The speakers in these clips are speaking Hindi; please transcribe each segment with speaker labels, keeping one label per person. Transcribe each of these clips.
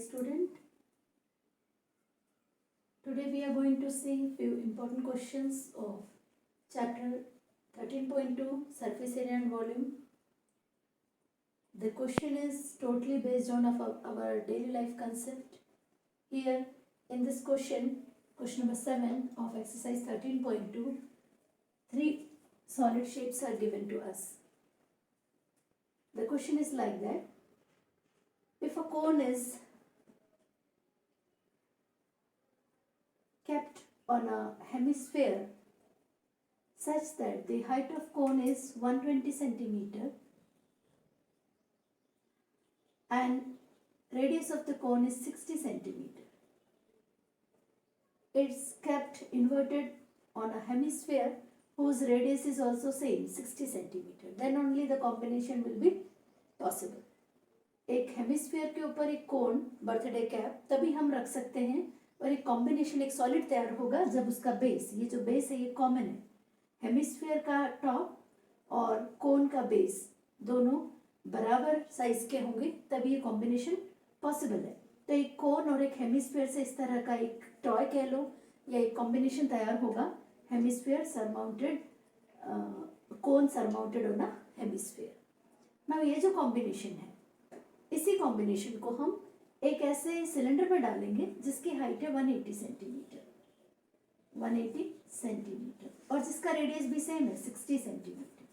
Speaker 1: student. Today we are going to see few important questions of chapter 13.2 surface area and volume. The question is totally based on our daily life concept. Here in this question number 7 of exercise 13.2, three solid shapes are given to us. The question is like that: if a cone is kept on a hemisphere such that the height of cone is 120 centimeter and radius of the cone is 60 centimeter. It's kept inverted on a hemisphere whose radius is also same 60 centimeter. Then only the combination will be possible. एक हेमिस्फीयर के ऊपर एक कोन बर्थडे कैप तभी हम रख सकते हैं और एक कॉम्बिनेशन एक सॉलिड तैयार होगा जब उसका बेस, ये जो बेस है ये कॉमन है, हेमिस्फीयर का टॉप और कोन का बेस दोनों बराबर साइज के होंगे तभी ये कॉम्बिनेशन पॉसिबल है. तो एक कोन और एक हेमिस्फीयर से इस तरह का एक टॉय कह लो या एक कॉम्बिनेशन तैयार होगा. Hemisphere surmounted, cone surmounted on a hemisphere. Now ये जो कॉम्बिनेशन है इसी कॉम्बिनेशन को हम एक ऐसे सिलेंडर में डालेंगे जिसकी हाइट है 180 सेंटीमीटर, 180 सेंटीमीटर और जिसका रेडियस भी सेम है 60 सेंटीमीटर.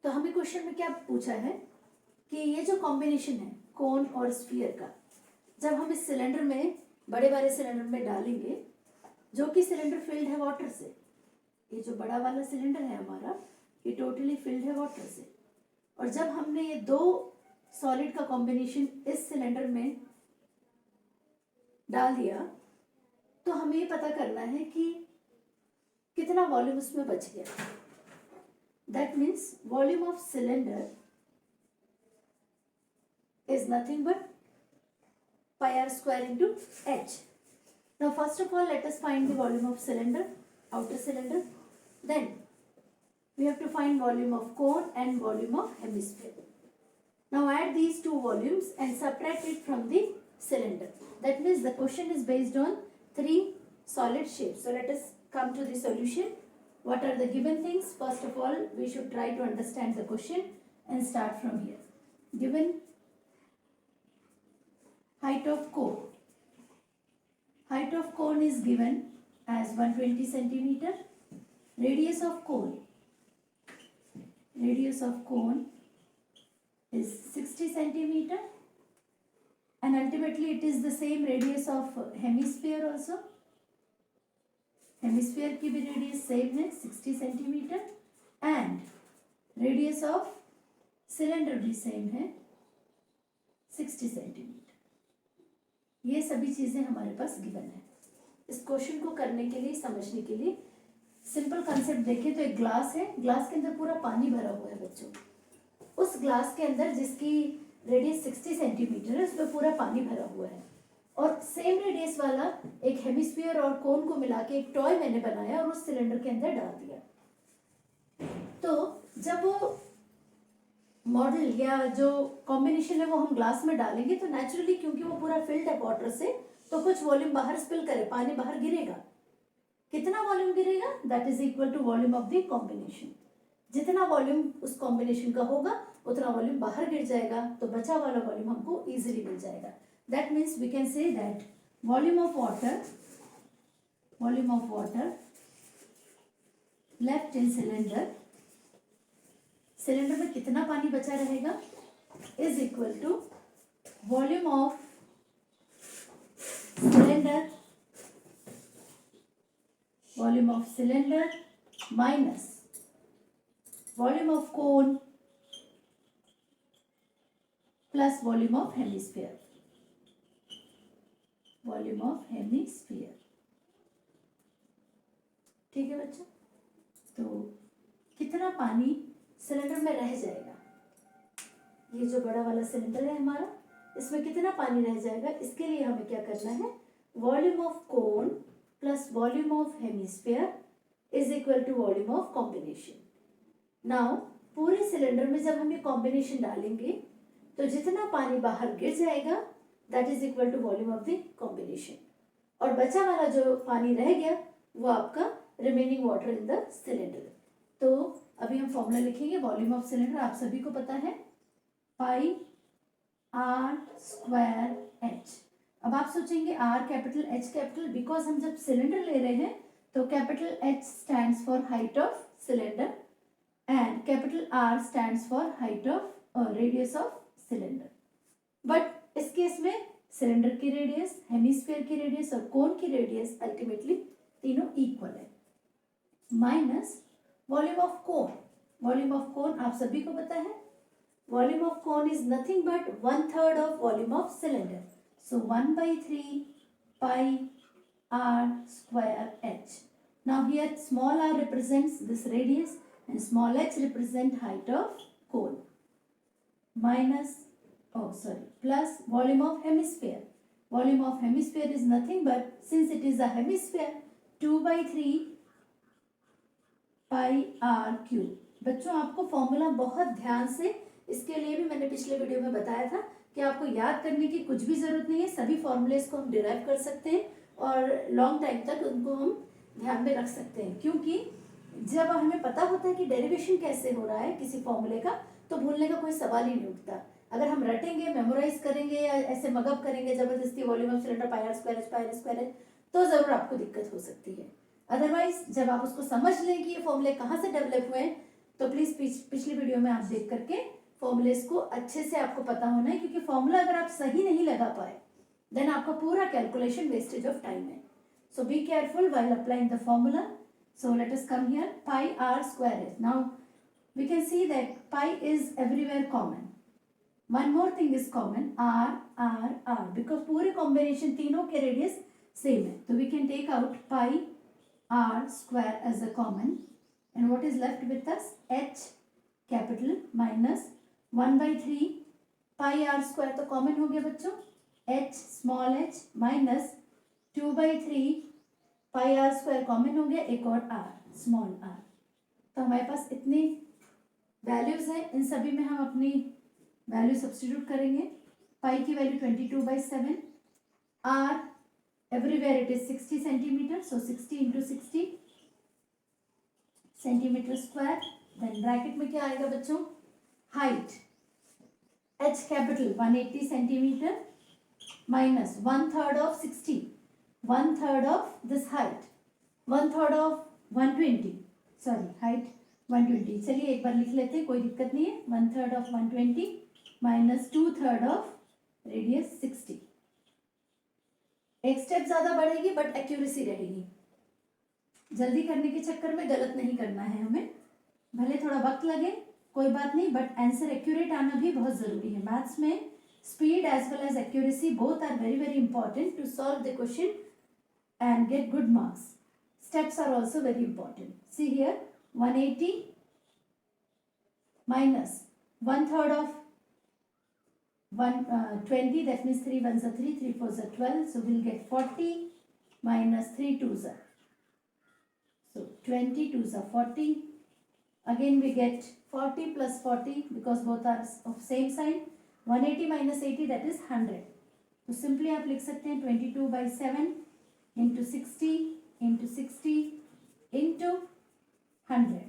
Speaker 1: तो हमें क्वेश्चन में क्या पूछा है कि ये जो कॉम्बिनेशन है कोन और स्फीयर का, जब हम इस सिलेंडर में बड़े सिलेंडर में डालेंगे जो कि सिलेंडर फिल्ड है वाटर से, ये जो बड़ा वाला सिलेंडर है हमारा ये टोटली फिल्ड है वाटर से, और जब हमने ये दो सॉलिड का कॉम्बिनेशन इस सिलेंडर में डाल दिया तो हमें ये पता करना है कि कितना वॉल्यूम उसमें बच गया. That means volume of cylinder is nothing but pi r square into h. Now first of all let us find the volume of cylinder, outer cylinder. Then we have to find volume of cone and volume of hemisphere. Now add these two volumes and subtract it from the cylinder. That means the question is based on three solid shapes. So let us come to the solution. What are the given things? First of all, we should try to understand the question and start from here. Given height of cone. Height of cone is given as 120 centimeter. Radius of cone. Radius of cone is 60 centimeter and ultimately it is the same radius of hemisphere also. Hemisphere की भी radius same है 60 centimeter and radius of cylinder भी same है 60 centimeter. ये सभी चीजें हमारे पास given है. इस क्वेश्चन को करने के लिए, समझने के लिए सिंपल कंसेप्ट देखें तो एक ग्लास है, ग्लास के अंदर पूरा पानी भरा हुआ है बच्चों. उस ग्लास के अंदर जिसकी रेडियस 60 सेंटीमीटर है उसमें पूरा पानी भरा हुआ है और सेम रेडियस वाला एक हेमिस्फीयर और कोन को मिला के एक टॉय मैंने बनाया और उस सिलेंडर के अंदर डाल दिया. तो जब वो मॉडल या जो कॉम्बिनेशन है वो हम ग्लास में डालेंगे तो नेचुरली क्योंकि वो पूरा फिल्ड है वाटर से तो कुछ वॉल्यूम बाहर स्पिल करे, पानी बाहर गिरेगा. कितना वॉल्यूम गिरेगा? That is equal to volume of the combination. जितना वॉल्यूम उस कॉम्बिनेशन का होगा उतना वॉल्यूम बाहर गिर जाएगा तो बचा वाला वॉल्यूम हमको इजीली मिल जाएगा. That means we can say that volume of water left in cylinder, cylinder में कितना पानी बचा रहेगा is equal to volume of cylinder, volume of cylinder minus volume of cone plus volume of hemisphere. Volume of hemisphere. ठीक है बच्चों. तो कितना पानी सिलेंडर में रह जाएगा, ये जो बड़ा वाला सिलेंडर है हमारा इसमें कितना पानी रह जाएगा, इसके लिए हमें क्या करना है, volume of cone plus volume of hemisphere is equal to volume of combination. Now पूरे सिलेंडर में जब हम ये कॉम्बिनेशन डालेंगे तो जितना पानी बाहर गिर जाएगा that is equal to volume of the combination, और बचा वाला जो पानी रह गया वो आपका remaining water in the cylinder. तो अभी हम फॉर्मूला लिखेंगे वॉल्यूम ऑफ सिलेंडर, आप सभी को पता है पाई आर स्क्वायर एच। अब आप सोचेंगे are capital H capital, because हम जब सिलेंडर ले रहे हैं तो capital H stands for height of cylinder and capital R stands for height of radius of cylinder. But इस केस में सिलेंडर की रेडियस, हेमिस्फीयर की रेडियस और कोन की रेडियस अल्टीमेटली तीनों इक्वल है। Minus volume of cone, volume of cone आप सभी को पता है volume of cone is nothing but 1/3 of volume of cylinder, so 1/3 pi r square h. Now here small r represents this radius and small h represent height of cone. Minus, oh sorry, plus volume of hemisphere. Volume of hemisphere is nothing but, since it is a hemisphere, 2/3 pi r cube. बच्चों आपको फॉर्मूला बहुत ध्यान से, इसके लिए भी मैंने पिछले वीडियो में बताया था कि आपको याद करने की कुछ भी जरूरत नहीं है, सभी फॉर्मूलेस को हम डिराइव कर सकते हैं और लॉन्ग टाइम तक उनको हम ध्यान में रख सकते हैं, क्योंकि जब हमें पता होता है कि डेरिवेशन कैसे हो रहा है किसी फॉर्मूले का तो भूलने का कोई सवाल ही नहीं उठता। अगर हम रटेंगे, मेमोराइज करेंगे या ऐसे मगअप करेंगे जबरदस्ती volume of cylinder pi r square h तो जरूर आपको दिक्कत हो सकती है। अदरवाइज जब आप उसको समझ लें कि ये फॉर्मूले कहाँ से डेवलप हुए हैं तो प्लीज पिछली वीडियो में आप देख करके फॉर्मूलेस को अच्छे से आपको पता होना है, क्योंकि फॉर्मूला अगर आप सही नहीं लगा पाए देन आपका पूरा कैलकुलेशन वेस्टेज ऑफ टाइम है। So be careful while applying the formula. So let us come here pi r square h. Now we can see that pi is everywhere common, one more thing is common r r r, because पूरे कॉम्बिनेशन तीनों के रेडियस सेम है, तो we can take out pi r square as a common and what is left with us h capital minus 1/3 pi r square तो कॉमन हो गया बच्चों, h small h minus 2/3 pi r square common हो गया, एक और r स्मॉल r। तो हमारे पास इतनी वैल्यूज हैं, इन सभी में हम अपनी वैल्यू सब्स्टिट्यूट करेंगे। पाई की value 22/7, r everywhere it is 60 centimetre, so 60 into 60 centimetre square. Then bracket में क्या आएगा बच्चों, height h capital 180 centimetre minus 1/3 of 60, 1/3 of this height, 1/3 of 120, sorry height 120, चलिए एक बार लिख लेते हैं कोई दिक्कत नहीं है, 1/3 ऑफ 120 माइनस 2/3 ऑफ रेडियस 60। एक स्टेप ज्यादा बढ़ेगी बट एक्यूरेसी रहेगी, जल्दी करने के चक्कर में गलत नहीं करना है हमें, भले थोड़ा वक्त लगे कोई बात नहीं, बट आंसर एक्यूरेट आना भी बहुत जरूरी है। मैथ्स में speed as well as accuracy both are very very important to solve the question and get good marks. Steps are also very important. See here 180 minus 1/3 of 120, that means 3 1s are 3, 3 4s are 12, so we'll get 40 minus 3 2s are, so 20 2s are 40. Again we get 40 plus 40 because both are of same sign, 180 minus 80 that is 100. तो सिंपली आप लिख सकते हैं 22/7 इंटू 60 इंटू 60 इंटू 100,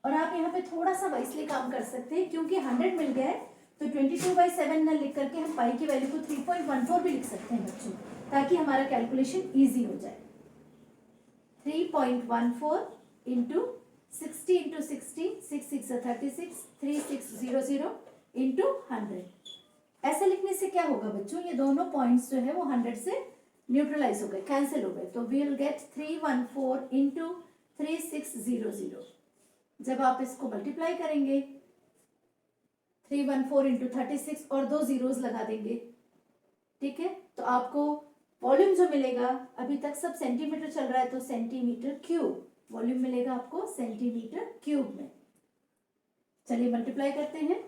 Speaker 1: और आप यहाँ पे थोड़ा सा इसलिए काम कर सकते हैं क्योंकि 100 मिल गया है, तो 22/7 न लिख करके हम पाई की वैल्यू को 3.14 भी लिख सकते हैं बच्चों, ताकि हमारा कैलकुलेशन ईजी हो जाए। 3.14 इंटू 60 इंटू 60, 6 6 36, 3600 इंटू 100। ऐसे लिखने से क्या होगा बच्चों, ये दोनों पॉइंट्स जो है वो 100 से न्यूट्रलाइज हो गए, कैंसिल हो गए, तो वी विल गेट 314 इंटू 3600। जब आप इसको मल्टीप्लाई करेंगे 314 इंटू 36 और 2 जीरोस लगा देंगे, ठीक है, तो आपको वॉल्यूम जो मिलेगा, अभी तक सब सेंटीमीटर चल रहा है तो सेंटीमीटर क्यूब वॉल्यूम मिलेगा आपको सेंटीमीटर क्यूब में। चलिए मल्टीप्लाई करते हैं,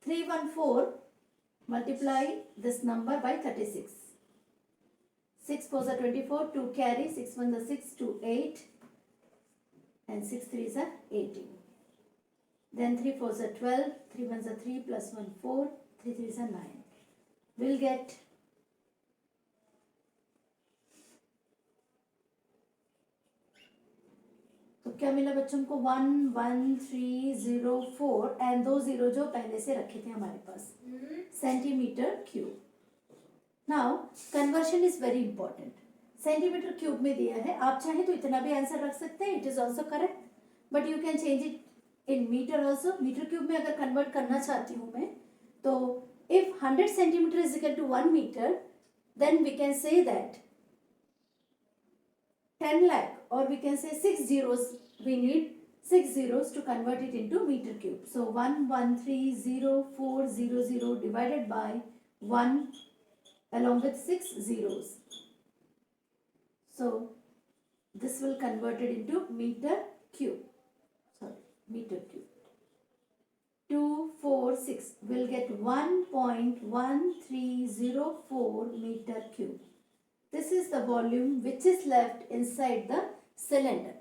Speaker 1: 314 multiply this number by 36, 6 4s are 24, 2 carry, 6 1s are 6, 2 8 and 6 3s are 18, then 3 4s are 12, 3 1s are 3, plus 1 4, 3 3s are 9. We'll get तो क्या मिला बच्चों को 11304 एंड 2 0 जो पहले से रखे थे हमारे पास centimetre cube. Now conversion is very important. Centimetre cube में दिया है, आप चाहे तो इतना भी आंसर रख सकते हैं, it is also correct, but you can change it in metre also. Metre cube में अगर कन्वर्ट करना चाहती हूँ मैं, तो if 100 centimetre is equal to 1 metre, then we can say that 10 lakh, or we can say 6 zeros, we need 6 zeros to convert it into meter cube. So 1130400 divided by 1 along with 6 zeros. So this will convert it into meter cube. Sorry, meter cube. 246 will get 1.1304 meter cube. This is the volume which is left inside the cylinder.